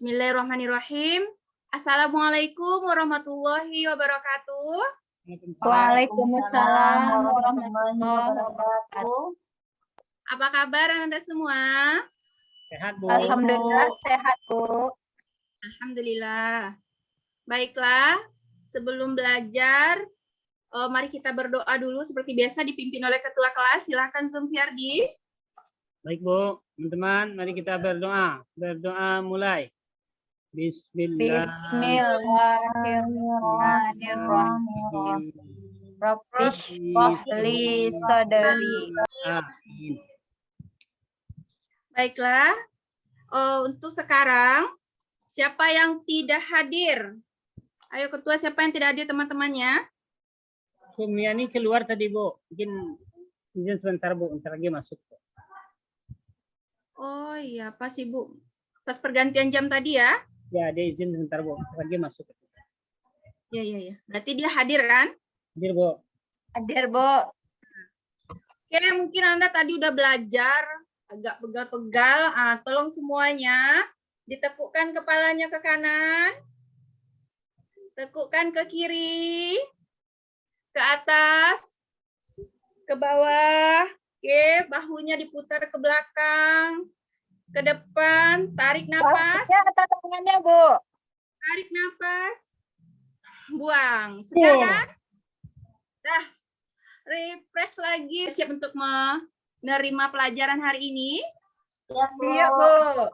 Bismillahirrahmanirrahim. Assalamualaikum warahmatullahi wabarakatuh. Waalaikumsalam warahmatullahi wabarakatuh. Apa kabar Anda semua? Sehat, Bu. Alhamdulillah sehat, Bu. Alhamdulillah. Baiklah, sebelum belajar, mari kita berdoa dulu seperti biasa dipimpin oleh Ketua Kelas. Silakan Zulfiardi. Baik, Bu. Teman-teman, mari kita berdoa. Berdoa mulai. Bismillahirrahmanirrahim. Rabbish fahli sadari. Amin. Baiklah, untuk sekarang, siapa yang tidak hadir? Ayo Ketua, siapa yang tidak hadir teman-temannya? Sumiani keluar tadi, Bu. Mungkin izin sebentar, Bu. Ntar lagi masuk. Oh iya, pas Ibu. Pas pergantian jam tadi ya? Ya, dia izin sebentar, Bu. Ntar lagi masuk. Iya. Berarti dia hadir kan? Hadir, Bu. Hadir, Bu. Oke, mungkin Anda tadi udah belajar, agak pegal-pegal. Tolong semuanya ditekukkan kepalanya ke kanan, tekukkan ke kiri, ke atas, ke bawah. Oke, bahunya diputar ke belakang, ke depan, tarik napas. Kakinya atau tangannya, Bu? Tarik napas, buang. Segar kan? Dah, refresh lagi. Siap untuk menerima pelajaran hari ini? Siap, Bu.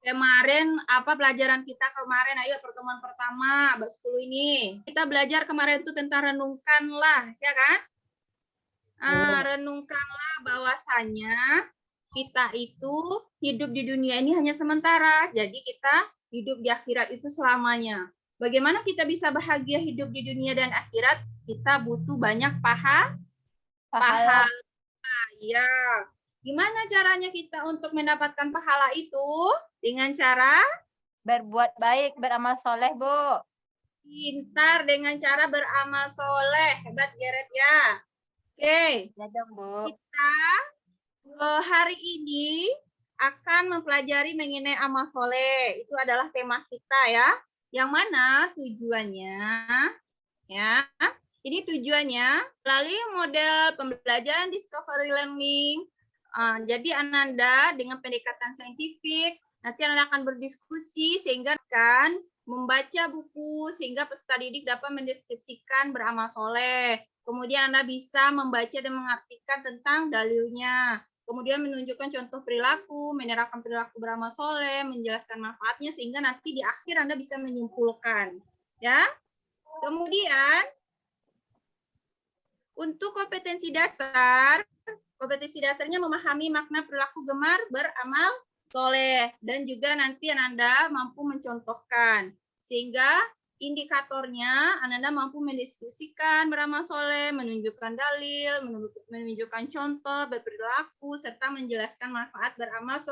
Kemarin, apa pelajaran kita kemarin? Ayo, pertemuan pertama, abad 10 ini. Kita belajar kemarin itu tentang renungkanlah, ya kan? Renungkanlah bahwasanya kita itu hidup di dunia ini hanya sementara. Jadi kita hidup di akhirat itu selamanya. Bagaimana kita bisa bahagia hidup di dunia dan akhirat? Kita butuh banyak pahala. Ya. Gimana caranya kita untuk mendapatkan pahala itu? Dengan cara Berbuat baik, beramal soleh, Bu. pintar, dengan cara beramal soleh. Hebat, Geret ya. Oke. Ya dong, Bu. Kita hari ini akan mempelajari mengenai amal soleh. Itu adalah tema kita ya. Yang mana tujuannya ya. Ini tujuannya melalui model pembelajaran discovery learning. Jadi Ananda dengan pendekatan saintifik nanti Anda akan berdiskusi sehingga akan membaca buku sehingga peserta didik dapat mendeskripsikan beramal soleh. Kemudian Anda bisa membaca dan mengartikan tentang dalilnya. Kemudian menunjukkan contoh perilaku, menerapkan perilaku beramal soleh, menjelaskan manfaatnya sehingga nanti di akhir Anda bisa menyimpulkan. Ya. Kemudian untuk kompetensi dasarnya memahami makna perilaku gemar beramal soleh dan juga nanti Anda mampu mencontohkan sehingga indikatornya Anda mampu mendiskusikan beramal soleh, menunjukkan dalil, menunjukkan contoh berperilaku serta menjelaskan manfaat beramal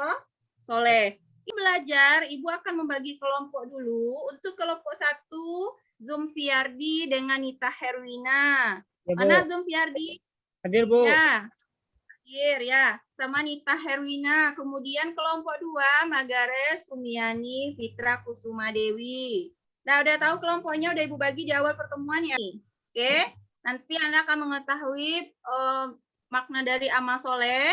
soleh. Ini belajar, Ibu akan membagi kelompok dulu. Untuk kelompok 1 Zulfiardi dengan Nita Herwina. Ya, Bu. Mana Zulfiardi? Hadir, Bu. Ya. Hadir ya, sama Nita Herwina. Kemudian kelompok 2 Magares Sumiani Fitra Kusuma Dewi. Nah, udah tahu kelompoknya, udah Ibu bagi di awal pertemuan ya. Oke, nanti Anda akan mengetahui makna dari amal soleh.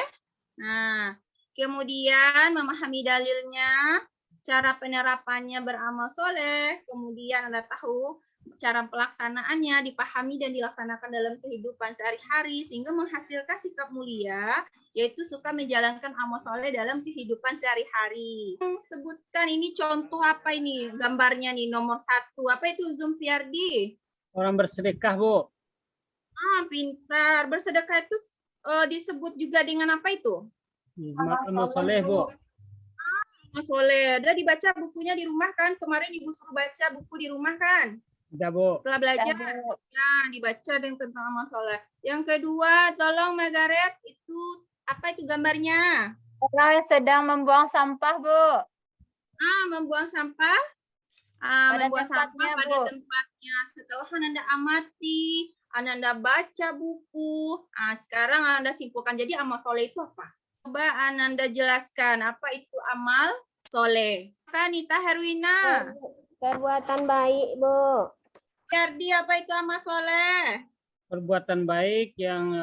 Nah, kemudian memahami dalilnya, cara penerapannya beramal soleh, kemudian Anda tahu cara pelaksanaannya dipahami dan dilaksanakan dalam kehidupan sehari-hari sehingga menghasilkan sikap mulia, yaitu suka menjalankan amal soleh dalam kehidupan sehari-hari. Sebutkan ini contoh apa ini gambarnya nih nomor 1. Apa itu Zulfiardi? Orang bersedekah, Bu. Pintar. Bersedekah itu disebut juga dengan apa itu? Amal soleh, Bu. Amal soleh. Udah dibaca bukunya di rumah kan? Kemarin Ibu suruh baca buku di rumah kan? Sudah, Bu. Setelah belajar, ya, dibaca tentang amal soleh. Yang kedua, tolong Margaret, itu apa itu gambarnya? Orang yang sedang membuang sampah, Bu. Membuang sampah. Membuang sampah pada tempatnya. Setelah Anda amati, Anda baca buku, sekarang Anda simpulkan. Jadi amal soleh itu apa? Coba Anda jelaskan, apa itu amal soleh. Nita Herwina. Perbuatan baik, Bu. Yardi, apa itu amal soleh? Perbuatan baik yang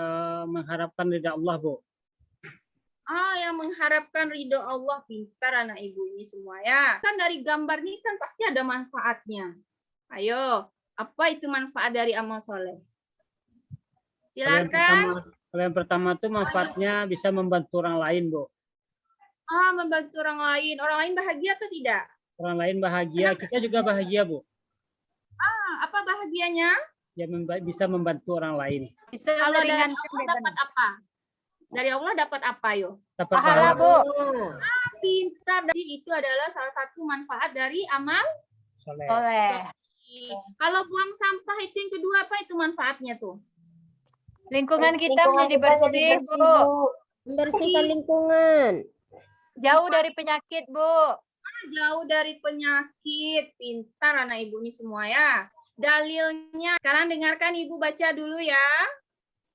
mengharapkan ridha Allah, Bu. Yang mengharapkan ridho Allah. Pintar anak ibu ini semua ya. Kan dari gambar ini kan pasti ada manfaatnya. Ayo, apa itu manfaat dari amal soleh? Silakan. Kalau yang pertama itu manfaatnya bisa membantu orang lain, Bu. Membantu orang lain. Orang lain bahagia atau tidak? Orang lain bahagia, kita juga bahagia, Bu. Apa bahagianya? Ya bisa membantu orang lain. Bisa Kalau dari meringankan Allah beban. dapat apa? Dari Allah dapat apa, yo? Dapat Pahala, pahala. Bu. Pintar. Jadi itu adalah salah satu manfaat dari amal. Soleh. Soleh. Kalau buang sampah itu yang kedua, apa itu manfaatnya tuh? Lingkungan kita Lingkungan menjadi kita bersih, Bu. Membersihkan lingkungan. Jauh dari penyakit, Bu. Jauh dari penyakit. Pintar anak ibu ini semua ya. Dalilnya. Sekarang dengarkan ibu baca dulu ya.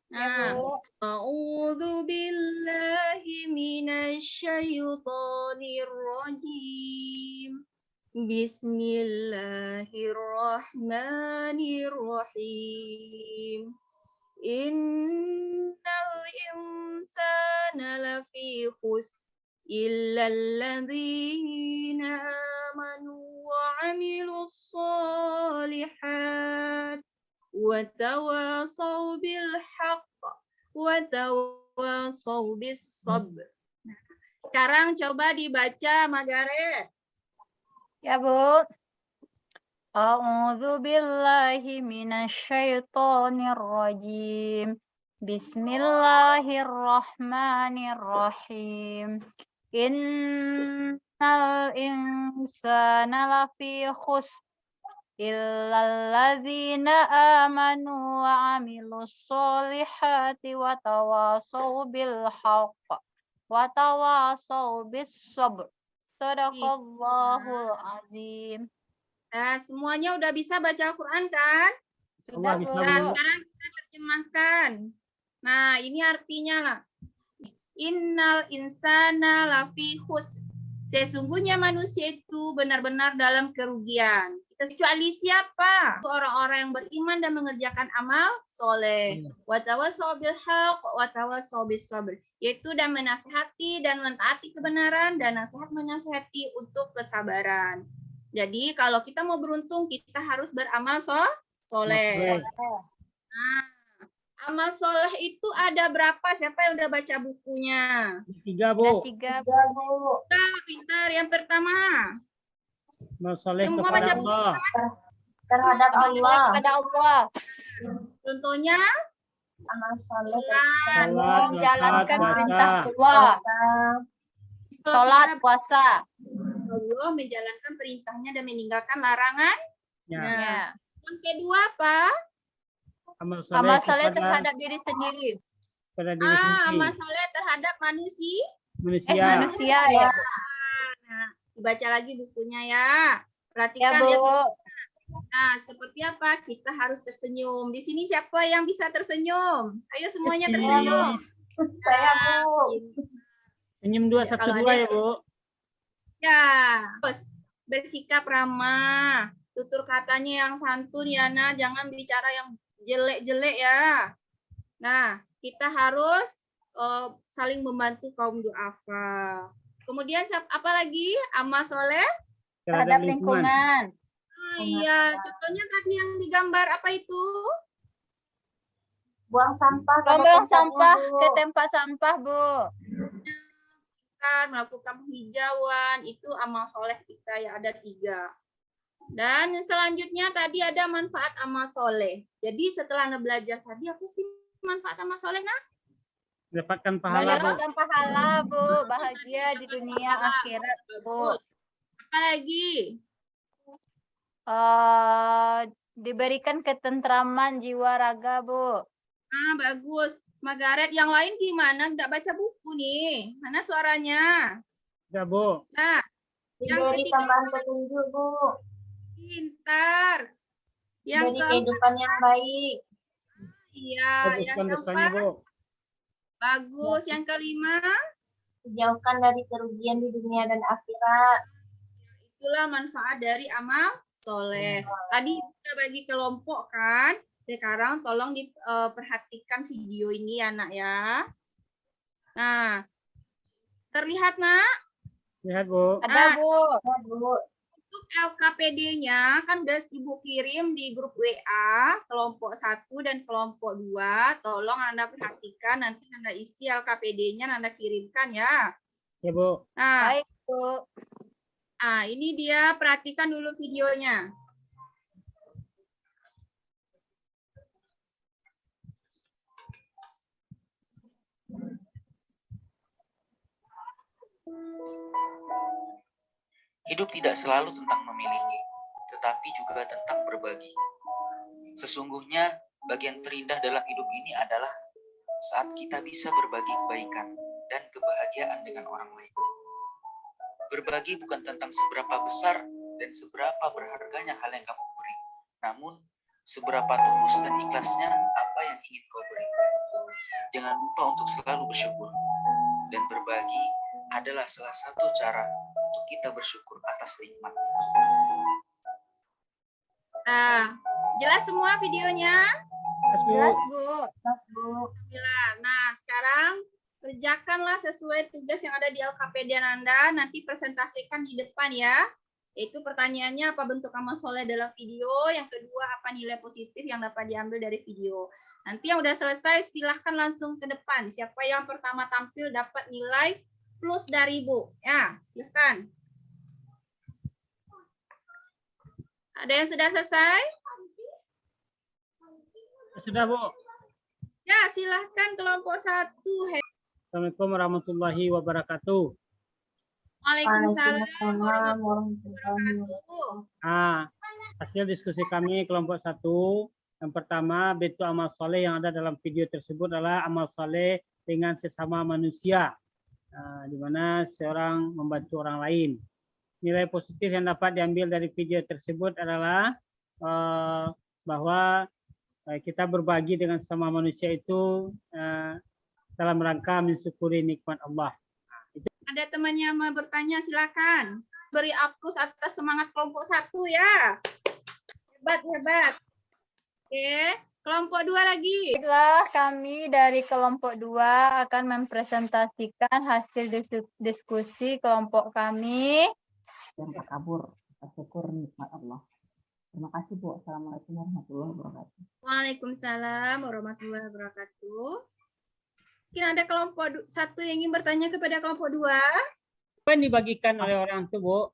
Ya, Bu. A'udzu billahi minasyaitonir rajim. Bismillahirrahmanirrahim. Innal insana lafi khusr illa alladzina amanu wa 'amilus shalihat wa tawasaw bil haqq wa tawasaw bis sabr. Sekarang coba dibaca Margaret. Ya, Bu. A'udzu billahi minasyaitonir rajim. Bismillahirrahmanirrahim. Innal insana lafi khusr illal ladzina amanu wa 'amilus sholihati wa tawasaw bil haqq wa tawasaw bis sabr. Shadaqallahul azim. Nah, semuanya udah bisa baca Al-Quran kan? Allah bisa, Nah, Bu. sekarang kita terjemahkan. Nah, ini artinya lah. Innal insana lafi khusr. Sesungguhnya manusia itu benar-benar dalam kerugian. Kecuali siapa? Orang-orang yang beriman dan mengerjakan amal soleh. Wa tawasaw bil haqq wa tawasaw bis sabr. Yaitu dan menasihati dan mentaati kebenaran dan nasihat menasihati untuk kesabaran. Jadi kalau kita mau beruntung, kita harus beramal soleh. Nah, amal soleh itu ada berapa? Siapa yang udah baca bukunya? 3, Ada Bu. 3, Bu. Pintar. Yang pertama, Amal soleh Semua kepada baca Allah. Terhadap Allah. kepada Allah. contohnya Amal soleh. Salat, Menjalankan zakat, perintah puasa. Allah. kalau Sholat, kita puasa. Allah menjalankan perintahnya dan meninggalkan larangan. Ya. Nah, Ya. yang kedua apa? Amal Amal soleh soleh kepada terhadap diri sendiri. diri sendiri. Amal soleh terhadap manusia. Manusia. Manusia ya. Nah, dibaca lagi bukunya ya. Ya, Perhatikan Bu. ya. Nah, seperti apa? Kita harus tersenyum. Di sini siapa yang bisa tersenyum? Ayo semuanya tersenyum. Saya, Bu. Senyum 2, 1, kalau 2 ada ya, Bu. Ya, terus bersikap ramah. Tutur katanya yang santun ya, Nah. Jangan bicara yang jelek-jelek ya. Nah, kita harus saling membantu kaum duafa. Kemudian apa lagi? Amal soleh. Terhadap lingkungan. Iya, contohnya tadi yang digambar apa itu? Buang sampah. pada Buang tempatnya, sampah Bu. ke tempat sampah, Bu. Melakukan penghijauan, itu amal soleh kita ya, ada 3. Dan selanjutnya tadi ada manfaat amal soleh. Jadi setelah belajar tadi, apa sih manfaat amal soleh, Nah? Dapatkan pahala, Bu. Mendapatkan pahala, Bu. Bahagia di dunia akhirat, Bu. Bagus. Apa lagi? Diberikan ketentraman jiwa raga, Bu. Bagus. Margaret, yang lain gimana? Nggak baca buku nih. Mana suaranya? Ya, Bu. Nah, yang Diberi ketiga, tambahan petunjuk, Bu. pintar. Yang Diberi keempat, kehidupan yang baik. iya. Yang Hapuskan dosanya, keempat, Bu. bagus. Yang kelima, dijauhkan dari kerugian di dunia dan akhirat. Itulah manfaat dari amal soleh. Tadi udah bagi kelompok kan? Sekarang tolong diperhatikan video ini ya nak ya. Nah, terlihat nak? Lihat Bu. Ada, Bu. Ya, Bu. Untuk LKPD-nya kan udah Ibu kirim di grup WA kelompok 1 dan kelompok 2. Tolong Anda perhatikan, nanti Anda isi LKPD-nya, Anda kirimkan ya. Ya Bu. Nah, Baik, Bu. ini dia, perhatikan dulu videonya. Hidup tidak selalu tentang memiliki, tetapi juga tentang berbagi. Sesungguhnya, bagian terindah dalam hidup ini adalah saat kita bisa berbagi kebaikan dan kebahagiaan dengan orang lain. Berbagi bukan tentang seberapa besar dan seberapa berharganya hal yang kamu beri, namun seberapa tulus dan ikhlasnya apa yang ingin kau beri. Jangan lupa untuk selalu bersyukur, dan berbagi adalah salah satu cara untuk kita bersyukur atas nikmatnya. Nah, jelas semua videonya? Mas Bu. Jelas, Bu. Mas, Bu. Nah, sekarang kerjakanlah sesuai tugas yang ada di LKPD Anda. Nanti presentasikan di depan ya. Yaitu pertanyaannya apa bentuk amal soleh dalam video. Yang kedua, apa nilai positif yang dapat diambil dari video. Nanti yang udah selesai, silahkan langsung ke depan. Siapa yang pertama tampil dapat nilai plus dari Bu. Ya, silahkan. Ada yang sudah selesai? Sudah Bu. Ya, silahkan kelompok 1. Assalamualaikum warahmatullahi wabarakatuh. Waalaikumsalam Waalaikumsalam warahmatullahi wabarakatuh. Hasil diskusi kami kelompok 1. Yang pertama, bentuk amal soleh yang ada dalam video tersebut adalah amal soleh dengan sesama manusia, di mana seorang membantu orang lain. Nilai positif yang dapat diambil dari video tersebut adalah bahwa kita berbagi dengan sesama manusia itu dalam rangka mensyukuri nikmat Allah. Ada temannya mau bertanya, silakan. Beri aplaus atas semangat kelompok 1 ya. Hebat, hebat. Oke, kelompok 2 lagi. Baiklah, kami dari kelompok 2 akan mempresentasikan hasil diskusi kelompok kami. Yang takabur, bersyukur nikmat Allah. Terima kasih Bu. Assalamualaikum warahmatullahi wabarakatuh. Waalaikumsalam warahmatullahi wabarakatuh. Mungkin ada kelompok 1 yang ingin bertanya kepada kelompok 2. Apa yang dibagikan oleh orang itu Bu?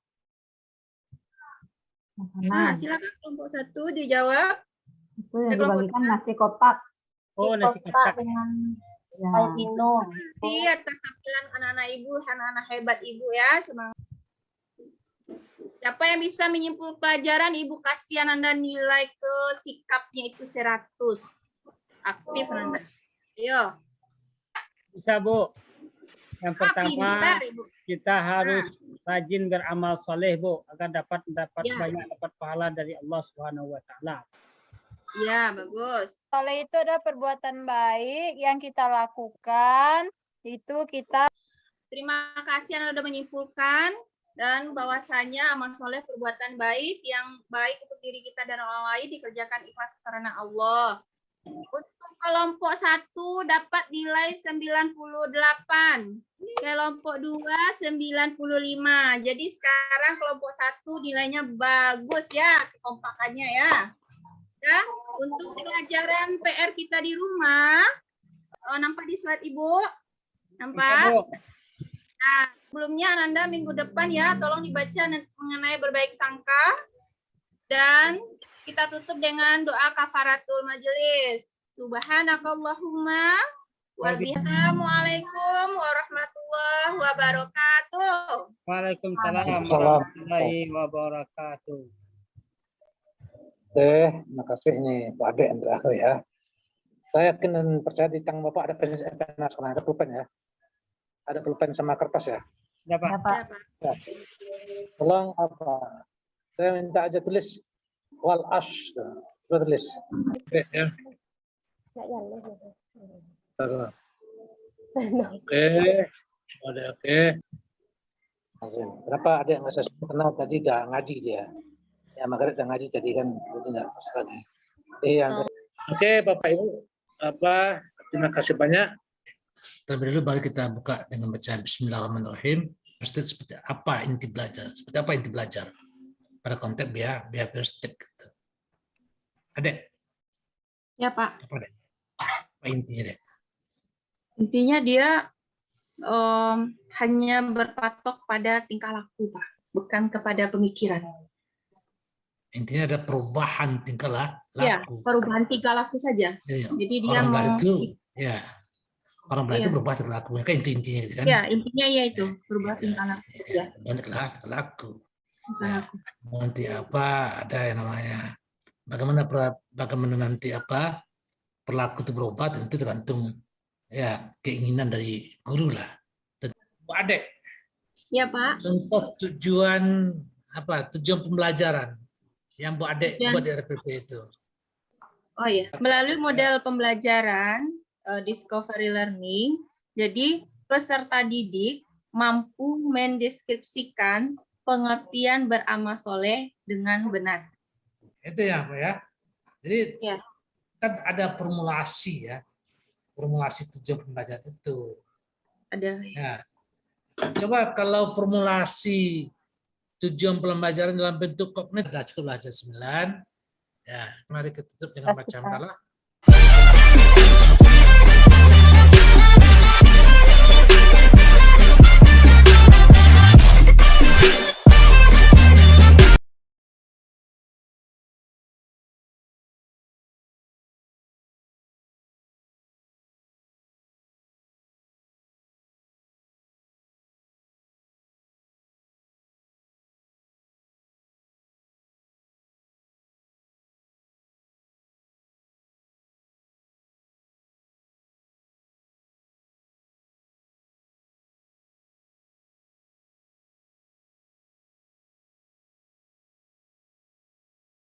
Nah, Makanan. silakan kelompok 1 dijawab. Itu yang dibagikan nasi kotak. Oh, nasi Kotak kotak. dengan Ya. air minum. Terima kasih atas tampilan anak-anak ibu, anak-anak hebat ibu ya. Semangat. Siapa yang bisa menyimpul pelajaran, ibu kasihan Anda nilai ke sikapnya itu 100. Aktif Anda. Ayo. Bisa Bu. Yang pertama, Pintar ibu. kita harus rajin beramal soleh Bu, agar dapat Ya. banyak dapat pahala dari Allah Subhanahu wa taala. Ya, bagus. Soleh itu adalah perbuatan baik yang kita lakukan. Itu kita Terima kasih Anda sudah menyimpulkan dan bahwasanya amal soleh perbuatan baik yang baik untuk diri kita dan orang lain dikerjakan ikhlas karena Allah. Untuk kelompok 1 dapat nilai 98. Kelompok 2 95. Jadi sekarang kelompok 1 nilainya bagus ya, kekompakannya ya. Ya, untuk pelajaran PR kita di rumah, nampak di slide Ibu? Nampak? Bu. Nah, sebelumnya Ananda minggu depan ya, tolong dibaca mengenai berbaik sangka. Dan kita tutup dengan doa kafaratul majelis. Subhanakallahumma wa bihamdika. Assalamualaikum warahmatullahi wabarakatuh. Waalaikumsalam warahmatullahi wabarakatuh. Terima kasih nih Pak Ade yang terakhir ya. Saya yakin dan percaya di tangan Bapak ada pen sekarang, ada pulpen ya. Ada pulpen sama kertas ya. Ya, Pak. Ya, Pak. Ya. Tolong apa? Saya minta aja tulis wal ash. Coba tulis. Oke ya. Oke. Oke. Kenapa ada yang nggak saya sebut? Karena tadi udah ngaji dia. Ya, Margaret udah ngaji tadi kan, itu nggak pas lagi. Oke, Bapak Ibu, terima kasih banyak. Terlebih dahulu baru kita buka dengan baca Bismillahirrahmanirrahim. Ustaz, seperti apa inti belajar? Seperti apa inti belajar? Pada konteks biar stick. Gitu. Adek, Ya, Pak. apa Dek? Apa intinya Dek? Intinya dia hanya berpatok pada tingkah laku, Pak, bukan kepada pemikiran. Intinya ada perubahan tingkah laku. Ya, perubahan tingkah laku saja. Ya, Jadi dia orang mau belajar itu, ya, orang belajar Iya. itu berubah tingkah laku. Kan intinya gitu kan? Ya, intinya ya itu, berubah tingkah laku. Ya, Banyak laku. tingkah laku. Nanti apa? Ada yang namanya. Bagaimana nanti apa? Perilaku itu berubah tentu tergantung ya keinginan dari guru lah. Bu Adek, Ya, Pak. contoh tujuan pembelajaran yang Bu Adek Tujuan. buat di RPP itu. Oh ya, melalui model pembelajaran discovery learning, jadi peserta didik mampu mendeskripsikan pengertian beramal soleh dengan benar. Itu ya, Pak ya. Jadi Ya. kan ada formulasi ya. Formulasi tujuan pembelajaran itu. Ada. Ya. Coba kalau formulasi tujuan pembelajaran dalam bentuk kognitif, cukup belajar 9. Ya, mari kita tutup dengan baca hamdalah.